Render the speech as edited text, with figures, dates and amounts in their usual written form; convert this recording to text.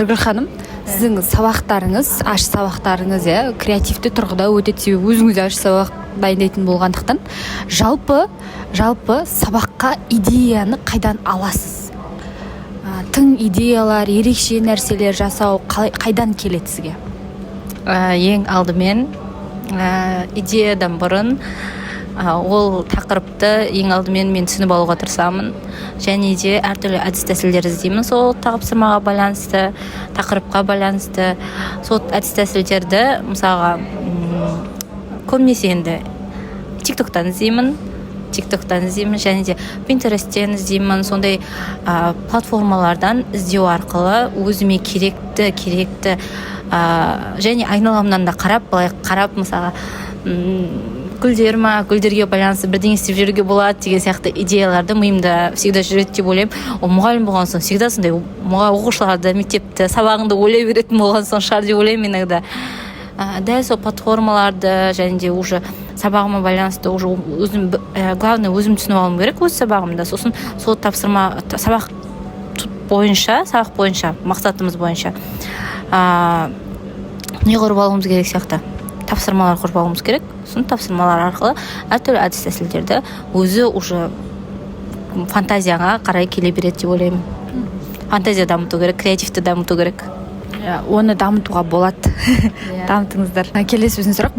Нұргүл ханым, сіздің сабақтарыңыз, аш сабақтарыңыз креативті тұрғыда өтеді, себебі өзіңіз аш сабақ дайындайтын болғандықтан. Жалпы сабаққа идеяны қайдан аласыз? Тың идеялар, ерекше нәрселер жасау қайдан келеді сізге? Ең алдымен идеядан бұрын ол тақырыпты ең алдымен мен түсініп алуға тырысамын, және де әртүрлі әдіс тәсілдер іздеймін сол тапсырмаға байланысты, тақырыпқа байланысты. Сол әдіс тәсілдерді мысалға көбінесе енді тиктоктан іздеймін, және де Pinterest'тен іздеймін. Сондай платформалардан іздеу арқылы өзіме керекті және айналамнан да қарап мысалға гүлдерге байланысты бірдеңе істеп жүруге болады деген сияқты идеяларды миымда всегда жүреді деп ойлаймын. Ол мұғалім болған соң всегда сондай оқушыларды мектепті сабағыңды ойлай беретін болған соң шығар деп ойлаймын иногда. Дәл сол платформаларды және де уже сабағыма байланысты уже өзім главное өзім түсініп алуым керек өз сабағымда. Сосын сол сабақ бойынша мақсатымыз бойынша не құрып алуымыз керек сияқты, тапсырмалар құрып алуымыз керек. Сосын тапсырмалар арқылы әртүрлі әдіс тәсілдерді өзі уже фантазияға қарай келе береді деп ойлаймын. Фантазия дамыту керек, креативті дамыту керек. Оны дамытуға болады. Дамытыңыздар. Келесі сөзін сұрақ.